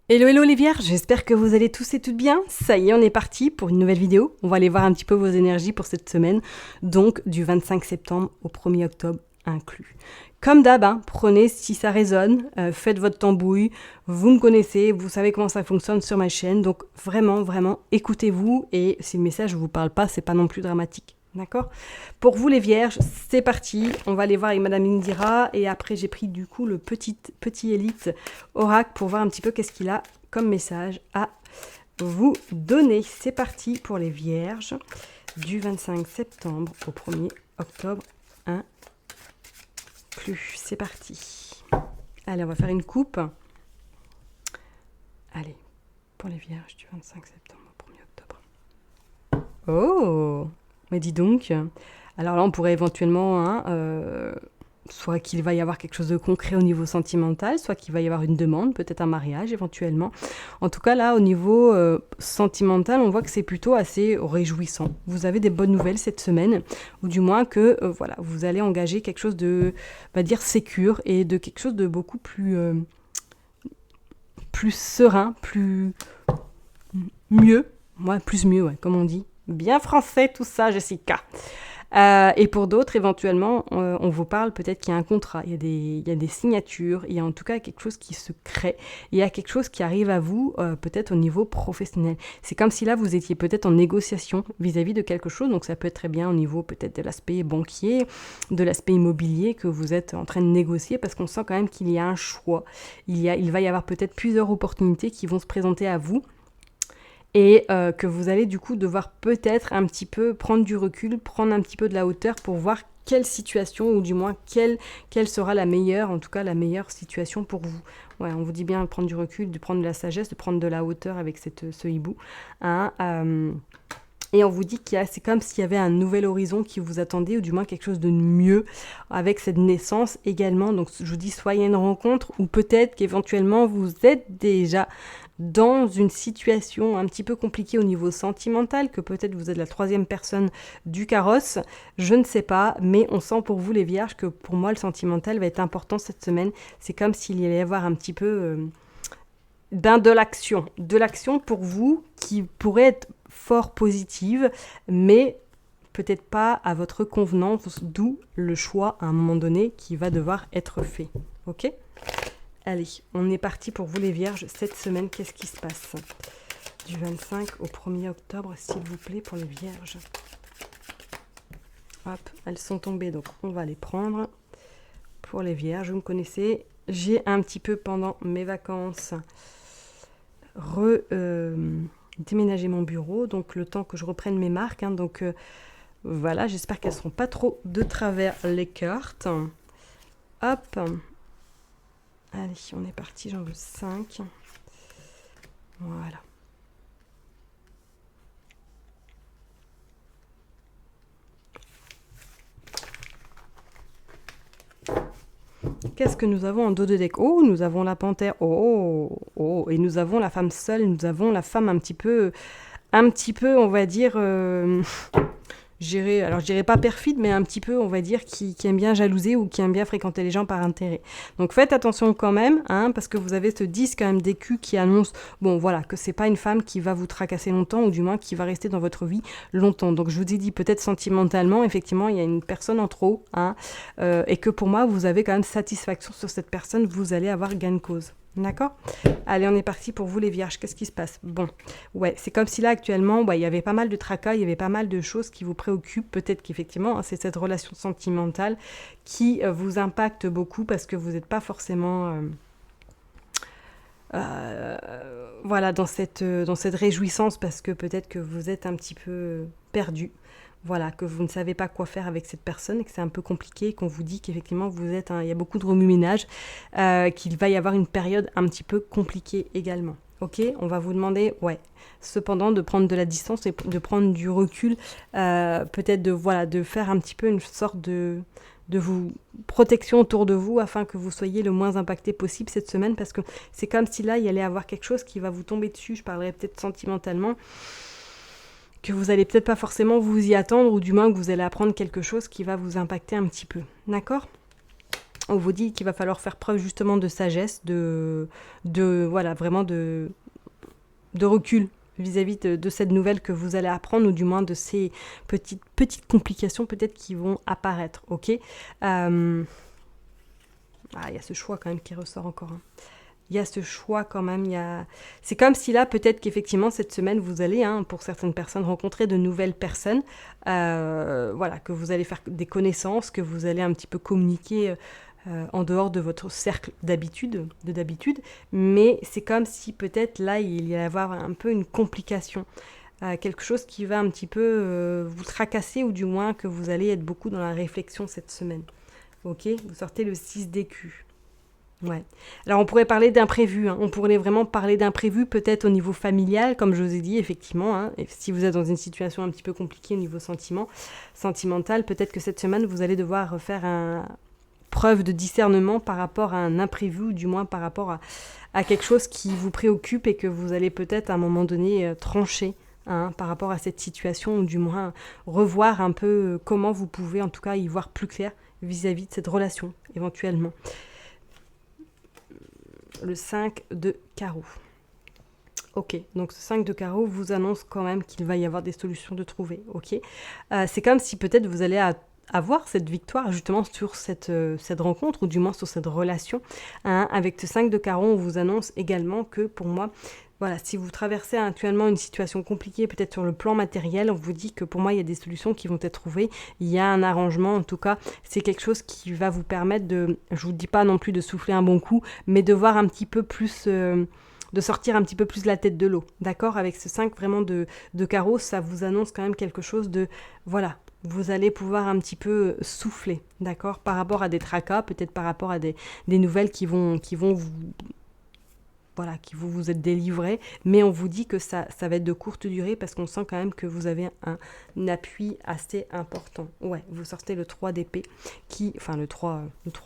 Hello hello les vierges, j'espère que vous allez tous et toutes bien. Ça y est, on est parti pour une nouvelle vidéo. On va aller voir un petit peu vos énergies pour cette semaine, donc du 25 septembre au 1er octobre inclus. Comme d'hab, prenez si ça résonne, faites votre tambouille, vous me connaissez, vous savez comment ça fonctionne sur ma chaîne, donc vraiment, écoutez-vous et si le message ne vous parle pas, c'est pas non plus dramatique. D'accord? Pour vous les vierges, c'est parti. On va aller voir avec Madame Indira. Et après, j'ai pris du coup le petit élite oracle pour voir un petit peu qu'est-ce qu'il a comme message à vous donner. C'est parti pour les vierges du 25 septembre au 1er octobre inclus. C'est parti. Allez, on va faire une coupe. Allez, pour les vierges du 25 septembre au 1er octobre. Oh! Mais dis donc, alors là on pourrait éventuellement, soit qu'il va y avoir quelque chose de concret au niveau sentimental, soit qu'il va y avoir une demande, peut-être un mariage éventuellement. En tout cas là au niveau sentimental, on voit que c'est plutôt assez réjouissant. Vous avez des bonnes nouvelles cette semaine, ou du moins que voilà, vous allez engager quelque chose de, on va dire, sécure et de quelque chose de beaucoup plus, plus serein, plus mieux, plus mieux, ouais, comme on dit. Bien français tout ça, Jessica. Et pour d'autres, éventuellement, on vous parle peut-être qu'il y a un contrat, il y a des signatures, il y a en tout cas quelque chose qui se crée, il y a quelque chose qui arrive à vous, peut-être au niveau professionnel. C'est comme si là, vous étiez peut-être en négociation vis-à-vis de quelque chose, donc ça peut être très bien au niveau peut-être de l'aspect banquier, de l'aspect immobilier que vous êtes en train de négocier, parce qu'on sent quand même qu'il y a un choix. Il va y avoir peut-être plusieurs opportunités qui vont se présenter à vous, et que vous allez du coup devoir peut-être un petit peu prendre du recul, prendre un petit peu de la hauteur pour voir quelle situation, ou du moins quelle sera la meilleure, en tout cas la meilleure situation pour vous. Ouais, on vous dit bien de prendre du recul, de prendre de la sagesse, de prendre de la hauteur avec ce hibou. Et on vous dit c'est comme s'il y avait un nouvel horizon qui vous attendait, ou du moins quelque chose de mieux avec cette naissance également. Donc je vous dis, soit il y a une rencontre, ou peut-être qu'éventuellement vous êtes déjà dans une situation un petit peu compliquée au niveau sentimental, que peut-être vous êtes la troisième personne du carrosse, je ne sais pas, mais on sent pour vous les vierges que pour moi le sentimental va être important cette semaine. C'est comme s'il y allait y avoir un petit peu de l'action pour vous qui pourrait être fort positive, mais peut-être pas à votre convenance, d'où le choix à un moment donné qui va devoir être fait. Ok ? Allez, on est parti pour vous les vierges. Cette semaine, qu'est-ce qui se passe ? Du 25 au 1er octobre, s'il vous plaît, pour les vierges. Hop, elles sont tombées, donc on va les prendre. Pour les vierges, vous me connaissez. J'ai un petit peu, pendant mes vacances, déménagé mon bureau, donc le temps que je reprenne mes marques. Donc voilà, j'espère qu'elles ne seront pas trop de travers les cartes. Hop. Allez, on est parti, j'en veux 5. Voilà. Qu'est-ce que nous avons en dos de deck ? Oh, nous avons la panthère. Oh, et nous avons la femme seule, nous avons la femme un petit peu, on va dire... je dirais pas perfide, mais un petit peu, on va dire, qui aime bien jalouser, ou qui aime bien fréquenter les gens par intérêt. Donc faites attention quand même, parce que vous avez ce 10 quand même d'écus qui annonce, bon voilà, que c'est pas une femme qui va vous tracasser longtemps, ou du moins qui va rester dans votre vie longtemps. Donc je vous ai dit, peut-être sentimentalement, effectivement, il y a une personne en trop, et que pour moi, vous avez quand même satisfaction sur cette personne, vous allez avoir gain de cause. D'accord ? Allez, on est parti pour vous les vierges. Qu'est-ce qui se passe ? Bon, ouais, c'est comme si là actuellement, il y avait pas mal de tracas, il y avait pas mal de choses qui vous préoccupent. Peut-être qu'effectivement, c'est cette relation sentimentale qui vous impacte beaucoup, parce que vous n'êtes pas forcément voilà, dans cette réjouissance, parce que peut-être que vous êtes un petit peu perdu. Voilà, que vous ne savez pas quoi faire avec cette personne, et que c'est un peu compliqué, qu'on vous dit qu'effectivement il y a beaucoup de remue-ménage, qu'il va y avoir une période un petit peu compliquée également. Ok, on va vous demander, cependant, de prendre de la distance et de prendre du recul, peut-être de faire un petit peu une sorte de protection autour de vous, afin que vous soyez le moins impacté possible cette semaine, parce que c'est comme si là, il y allait avoir quelque chose qui va vous tomber dessus. Je parlerai peut-être sentimentalement, que vous allez peut-être pas forcément vous y attendre, ou du moins que vous allez apprendre quelque chose qui va vous impacter un petit peu. D'accord ? On vous dit qu'il va falloir faire preuve justement de sagesse, voilà, vraiment de recul vis-à-vis de cette nouvelle que vous allez apprendre, ou du moins de ces petites complications peut-être qui vont apparaître, ok. Il y a ce choix quand même qui ressort encore. Il y a ce choix quand même. C'est comme si là, peut-être qu'effectivement, cette semaine, vous allez, pour certaines personnes, rencontrer de nouvelles personnes, voilà, que vous allez faire des connaissances, que vous allez un petit peu communiquer en dehors de votre cercle d'habitude, mais c'est comme si peut-être là, il y allait avoir un peu une complication, quelque chose qui va un petit peu vous tracasser, ou du moins que vous allez être beaucoup dans la réflexion cette semaine. Ok, vous sortez le 6 d'écus. Ouais. Alors on pourrait parler d'imprévu, on pourrait vraiment parler d'imprévu peut-être au niveau familial, comme je vous ai dit, effectivement, et si vous êtes dans une situation un petit peu compliquée au niveau sentimental, peut-être que cette semaine vous allez devoir faire preuve de discernement par rapport à un imprévu, ou du moins par rapport à quelque chose qui vous préoccupe, et que vous allez peut-être à un moment donné trancher par rapport à cette situation, ou du moins revoir un peu comment vous pouvez en tout cas y voir plus clair vis-à-vis de cette relation éventuellement. Le 5 de carreau. Ok, donc ce 5 de carreau vous annonce quand même qu'il va y avoir des solutions de trouver. Ok, c'est comme si peut-être vous allez avoir cette victoire justement sur cette rencontre, ou du moins sur cette relation. Avec ce 5 de carreau, on vous annonce également que pour moi, voilà, si vous traversez actuellement une situation compliquée, peut-être sur le plan matériel, on vous dit que pour moi, il y a des solutions qui vont être trouvées. Il y a un arrangement, en tout cas, c'est quelque chose qui va vous permettre je vous dis pas non plus de souffler un bon coup, mais de voir un petit peu plus, de sortir un petit peu plus la tête de l'eau. D'accord ? Avec ce 5 vraiment de carreau, ça vous annonce quand même quelque chose de, voilà, vous allez pouvoir un petit peu souffler, d'accord ? Par rapport à des tracas, peut-être par rapport à des nouvelles qui vont vous... Voilà, qui vous êtes délivré, mais on vous dit que ça va être de courte durée, parce qu'on sent quand même que vous avez un appui assez important. Ouais, vous sortez le 3 d'épée, le 3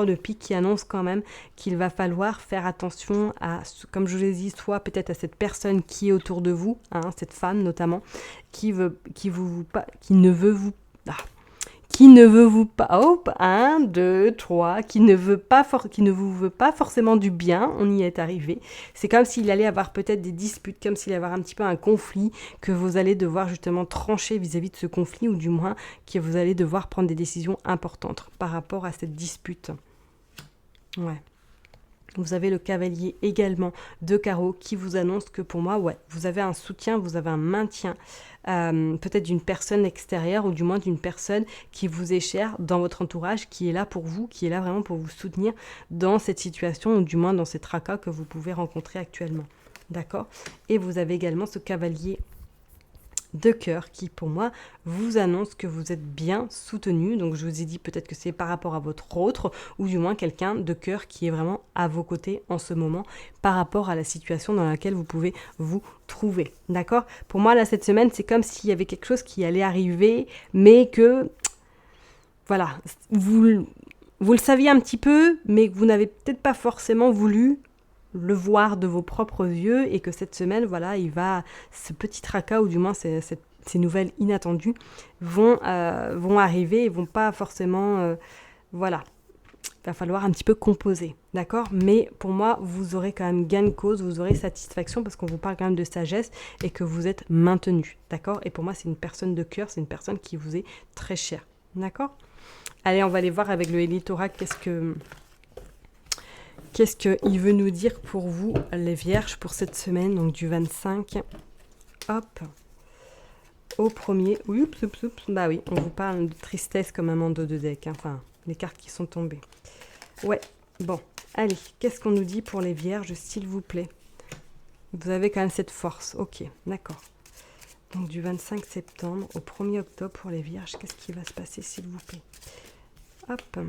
de pique, qui annonce quand même qu'il va falloir faire attention à, comme je vous l'ai dit, soit peut-être à cette personne qui est autour de vous, cette femme notamment, qui ne veut vous pas, hop, 1, 2, 3, qui ne vous veut pas forcément du bien, on y est arrivé. C'est comme s'il allait avoir peut-être des disputes, comme s'il allait avoir un petit peu un conflit, que vous allez devoir justement trancher vis-à-vis de ce conflit, ou du moins que vous allez devoir prendre des décisions importantes par rapport à cette dispute. Ouais. Vous avez le cavalier également de carreau qui vous annonce que pour moi, ouais, vous avez un soutien, vous avez un maintien, peut-être d'une personne extérieure, ou du moins d'une personne qui vous est chère dans votre entourage, qui est là pour vous, qui est là vraiment pour vous soutenir dans cette situation, ou du moins dans ces tracas que vous pouvez rencontrer actuellement. D'accord ? Et vous avez également ce cavalier de cœur qui, pour moi, vous annonce que vous êtes bien soutenu. Donc je vous ai dit peut-être que c'est par rapport à votre autre, ou du moins quelqu'un de cœur qui est vraiment à vos côtés en ce moment, par rapport à la situation dans laquelle vous pouvez vous trouver. D'accord ? Pour moi, là, cette semaine, c'est comme s'il y avait quelque chose qui allait arriver, mais que, voilà, vous le saviez un petit peu, mais que vous n'avez peut-être pas forcément voulu le voir de vos propres yeux, et que cette semaine, voilà, ce petit tracas, ou du moins ces nouvelles inattendues vont arriver, et vont pas forcément, voilà, il va falloir un petit peu composer, d'accord ? Mais pour moi, vous aurez quand même gain de cause, vous aurez satisfaction, parce qu'on vous parle quand même de sagesse, et que vous êtes maintenu, d'accord ? Et pour moi, c'est une personne de cœur, c'est une personne qui vous est très chère, d'accord ? Allez, on va aller voir avec le Hélitorac qu'est-ce qu'il veut nous dire pour vous, les Vierges, pour cette semaine, donc du 25, hop, au premier, bah oui, on vous parle de tristesse comme un mando de deck, enfin, les cartes qui sont tombées. Ouais, bon, allez, qu'est-ce qu'on nous dit pour les Vierges, s'il vous plaît ? Vous avez quand même cette force, ok, d'accord. Donc du 25 septembre au 1er octobre pour les Vierges, qu'est-ce qui va se passer, s'il vous plaît ? Hop.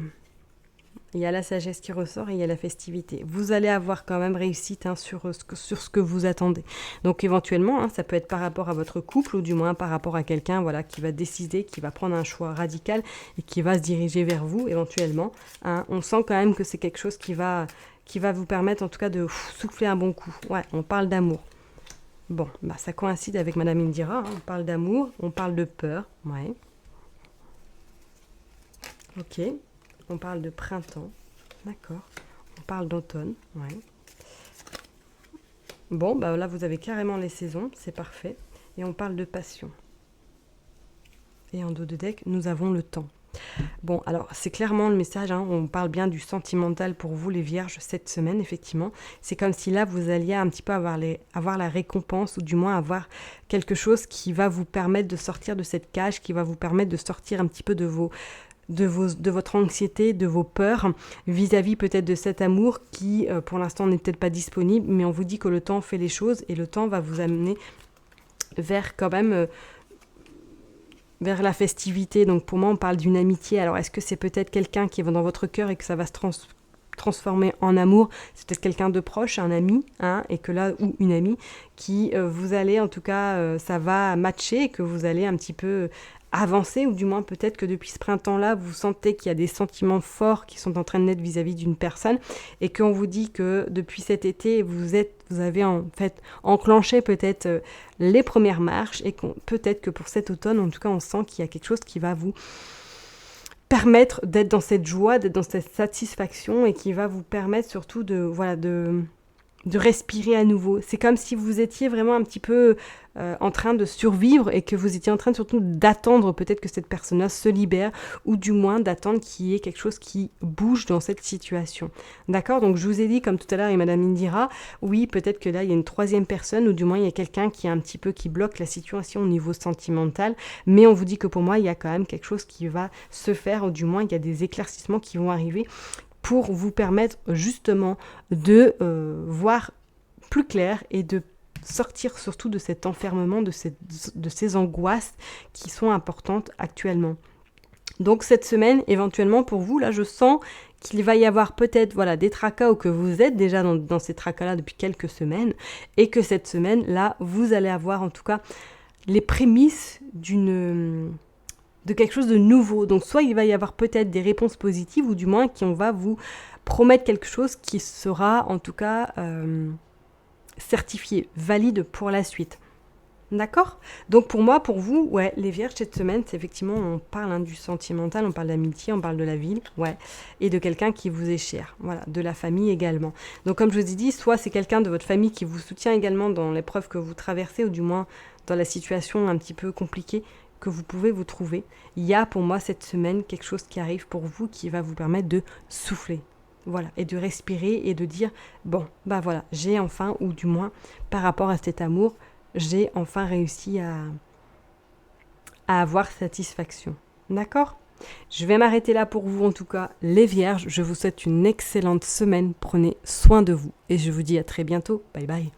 Il y a la sagesse qui ressort, et il y a la festivité. Vous allez avoir quand même réussite sur ce que vous attendez. Donc éventuellement, ça peut être par rapport à votre couple, ou du moins par rapport à quelqu'un, voilà, qui va décider, qui va prendre un choix radical, et qui va se diriger vers vous éventuellement. On sent quand même que c'est quelque chose qui va vous permettre en tout cas de souffler un bon coup. Ouais, on parle d'amour. Bon, bah ça coïncide avec Madame Indira. On parle d'amour, on parle de peur. Ouais. Ok. On parle de printemps. D'accord. On parle d'automne, ouais. Bon, bah là, vous avez carrément les saisons, c'est parfait. Et on parle de passion. Et en dos de deck, nous avons le temps. Bon, alors c'est clairement le message, hein, on parle bien du sentimental pour vous les vierges cette semaine, effectivement. C'est comme si là, vous alliez un petit peu avoir la récompense, ou du moins avoir quelque chose qui va vous permettre de sortir de cette cage, qui va vous permettre de sortir un petit peu de votre anxiété, de vos peurs, vis-à-vis peut-être de cet amour qui, pour l'instant, n'est peut-être pas disponible, mais on vous dit que le temps fait les choses, et le temps va vous amener vers quand même... vers la festivité. Donc pour moi, on parle d'une amitié. Alors est-ce que c'est peut-être quelqu'un qui va dans votre cœur et que ça va se transformer en amour? C'est peut-être quelqu'un de proche, un ami, hein, et que là, ou une amie, qui vous allez, en tout cas, ça va matcher et que vous allez un petit peu avancer, ou du moins peut-être que depuis ce printemps-là, vous sentez qu'il y a des sentiments forts qui sont en train de naître vis-à-vis d'une personne, et qu'on vous dit que depuis cet été, vous avez en fait enclenché peut-être les premières marches, et peut-être que pour cet automne, en tout cas, on sent qu'il y a quelque chose qui va vous permettre d'être dans cette joie, d'être dans cette satisfaction, et qui va vous permettre surtout de respirer à nouveau. C'est comme si vous étiez vraiment un petit peu en train de survivre, et que vous étiez en train surtout d'attendre peut-être que cette personne-là se libère, ou du moins d'attendre qu'il y ait quelque chose qui bouge dans cette situation. D'accord? Donc je vous ai dit, comme tout à l'heure, et Madame Indira, oui, peut-être que là, il y a une troisième personne, ou du moins il y a quelqu'un qui est un petit peu qui bloque la situation au niveau sentimental, mais on vous dit que pour moi, il y a quand même quelque chose qui va se faire, ou du moins il y a des éclaircissements qui vont arriver pour vous permettre justement de voir plus clair, et de sortir surtout de cet enfermement, de ces angoisses qui sont importantes actuellement. Donc cette semaine, éventuellement pour vous, là je sens qu'il va y avoir peut-être des tracas, ou que vous êtes déjà dans ces tracas-là depuis quelques semaines, et que cette semaine-là, vous allez avoir en tout cas les prémices de quelque chose de nouveau. Donc soit il va y avoir peut-être des réponses positives, ou du moins qu'on va vous promettre quelque chose qui sera en tout cas certifié, valide pour la suite. D'accord? Donc pour moi, pour vous, ouais, les vierges cette semaine, c'est effectivement, on parle du sentimental, on parle d'amitié, on parle de la ville, ouais, et de quelqu'un qui vous est cher, voilà, de la famille également. Donc comme je vous ai dit, soit c'est quelqu'un de votre famille qui vous soutient également dans l'épreuve que vous traversez, ou du moins dans la situation un petit peu compliquée que vous pouvez vous trouver. Il y a pour moi cette semaine quelque chose qui arrive pour vous qui va vous permettre de souffler. Voilà, et de respirer, et de dire, bon, bah voilà, j'ai enfin, ou du moins, par rapport à cet amour, j'ai enfin réussi à avoir satisfaction. D'accord? Je vais m'arrêter là pour vous, en tout cas, les vierges. Je vous souhaite une excellente semaine. Prenez soin de vous, et je vous dis à très bientôt. Bye bye.